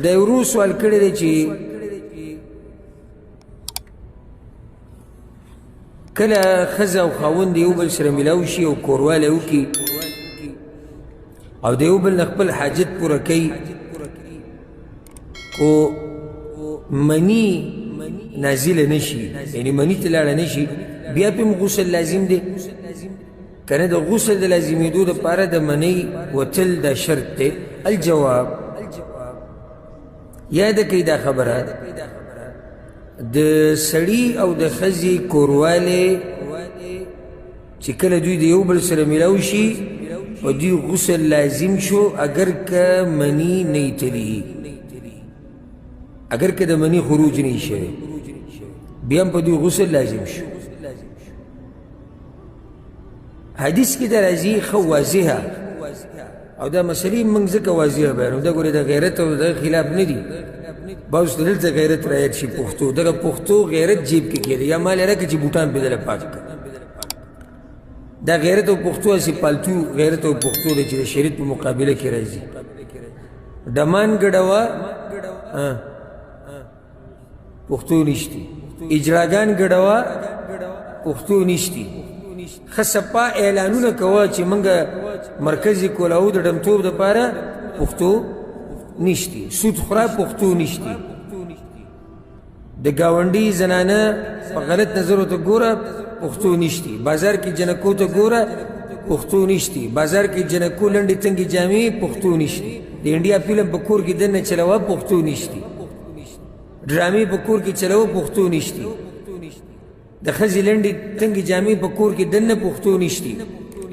دا یو ورو سوال کړی دی چې کله ښځه او خاوند د یو بل سره میلاو شي او کوروالی وکړي او د یو بل نه خپل حاجت پوره کوي خو مني نازله نشي یعنی مني ته لاړه نشي بیا پې غسل لازم دی که نه د غسل د لازمېدو دپاره د منۍ وتل دا شرط دی الجواب یاده کوي دا خبره د سړي او د ښځې کوروالی چې کله دوی د یو بل سره میلاو شي و دوی غسل لازم شو اگر که منی نه تلی اگر که د منی خروج نه شوی بیا هم په دوی غسل لازم شو حدیث کې دا راځي ښه واضحه او دا مسلې موږ ځکه واضحه بیانو دا ګورې د غیرت او د خلاف نه دي باز دلته غیرت رایت شي پښتو دغه پښتو غیرت جیب کې کېده یا مال راکړه چې بوټان پې دله پاک کړه دا غیرت او پښتو هسې پالتو غیرت او پښتو دی چې د شریعت په مقابله کې راځي ډمان ګډوه پښتو نشتی اجراګان ګډوه پښتو نشتی ښه سپا اعلانونه کوه چې موږ مرکزي کولاو د ډمتوب دپاره پښتو نشتی سود خوره پښتو نشتی د ګاونډي زنانه په غلط نظر ورته ګوره پښتو نشتی بازار کې جنکو ته ګوره پښتو نشتی بازار کې جنکو لنډې تنګې جامې پښتو نشتی د انډیا فلم په کور کې دننه چلوه پښتو نشتی ډرامې په کور کې چلوه پښتو نشتی د ښځې لنډې تنګې جامې په کور کې دننه پښتو نشتی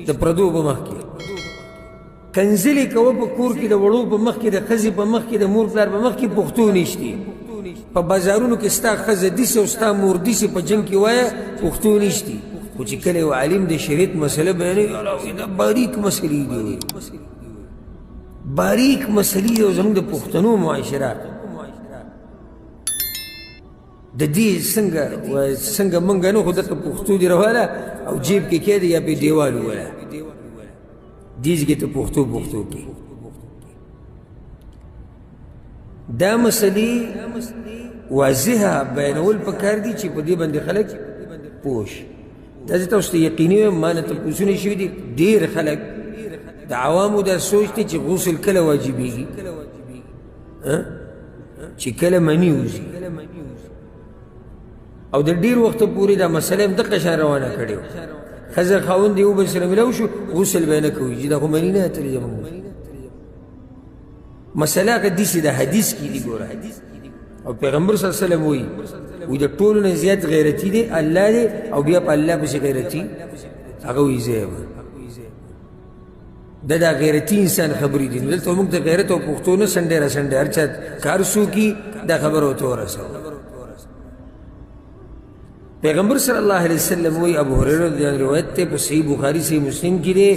د پردو په مخ کې کنځلې کوه په کور کې د وړو په مخ کې د ښځې په مخ کې د مور پلار په مخ کې پښتو نشتی په بازارونو کې ستا ښځه دیسې او ستا مور دیسې په جنګ کې وایه پښتو نشتی خو چې کله یو عالم د شریعت مسله بیانوي دا باریک مسلې دي باریک مسلې دي او زموږ د پښتنو معاشره د دې څنګه موږ نه خو دلته پښتو دې رواله او جیب کې کېده یا پې دیوال ووله دیزګې ته پښتو کې دا مسلې واضحه بیانول پکار دي چې په دې باندې خلک پوه شي دا زه تاسو ته یقیني وایم ما نه تپوسونه شوي دي ډېر خلک د عوامو دا سوچ دی چې غسل کله واجبېږي چې کله مني وځي او د ډېر وخته پورې دا مسله هم دقه شان روانه کړې وه ښځه خاوند یو بل سره میلاو شو غسل به یې نه کوي چې دا خو مني نه اتلې زموږ مسله هغه داسې د حدیث کې دي ګوره او پیغمبر صلی الله علیه وسلم وایي د ټولو نه زیات غیرتي دی الله دی او بیا په الله پسې غیرتي هغه وایي زه یم دا غیرتي انسان خبرې دي نو دلته موږ د غیرت او پښتو نه سنډې را سنډې هر چا کار څوکي دا خبره ورته ورسوه پیغمبر صلی الله علیه وسلم وایي ابو هریره رضی الله عنه روایت دی په صحیح بخاري صحیح مسلم کې دی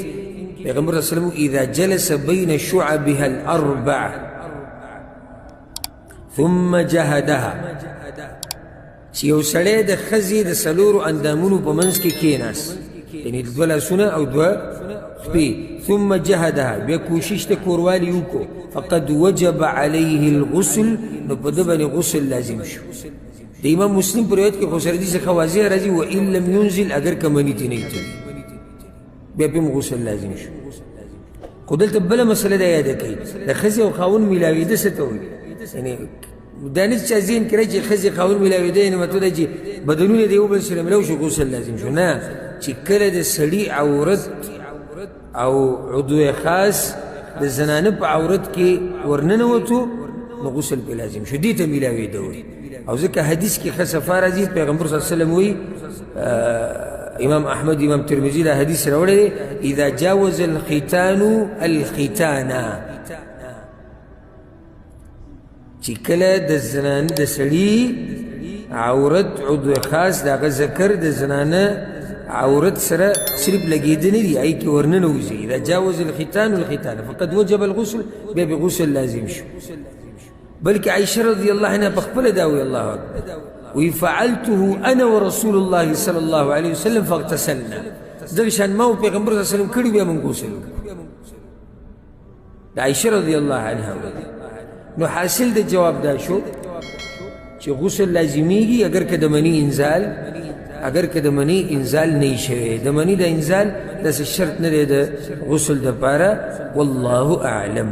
پیغمبر صلی الله علیه وسلم اذا جلس بین شعبها الاربع ثم جهدها چې یو سړی د ښځې د څلورو اندامونو په منځ کې کېناست یعنې دوه لاسونه او دوه خپې ثم جهدها بیا کوشش ته کوروالي وکړو فقد وجب علیه الغسل نو په ده باندې غسل لازم شو د امام مسلم په روایت کې خو سره دې څخه واضح راځي وان لم ينزل اگر که مني ترې نه ایتلي بیا پې هم غسل لازم شو خو دلته بله مسله دا یاده کوي د ښځې او خاوند میلاوېده څه ته وایي یعنې دا نه چا ذهن کې راشي چې ښځې خاوند میلاوېده یعنې مطلب دی چې بدنونه د یو بل سره میلاو شو غسل لازم شو نه چې کله د سړي عورت او عضو خاص د زنانه په عورت کې ورننوتو نو غسل پې لازم شو دې ته میلاوېده وایي او ځکه حدیث کې ښه صفا راځي پیغمبر صلی الله علیه وسلم وایي امام احمد امام ترمذي دا حدیث راوړی دی اذا جاوز الختان الختانا چې کله د زنانه د سړي عورت عضو خاص د هغه ذکر د زنانه عورت سره صرف لګېده نه دي هغې کې ورننوځي اذا جاوز الختان الختانا فقد وجب الغسل بیا به غسل لازم شو بلکې عائشه رضی الله عنها په خپله دا وایي الله اکبر وی فعلته انا ورسول الله صلی الله علیه وسلم فاغتسلنا دغه شان ما او پیغمبر صلی الله علیه وسلم کړي بیا موږ غسل عائشة رضي الله عنها نو حاصل د جواب دا شو چې غسل لازمیږي اگر که د منی انزال نه شوی د منی د انزال داسې شرط نه دی د غسل دپاره والله اعلم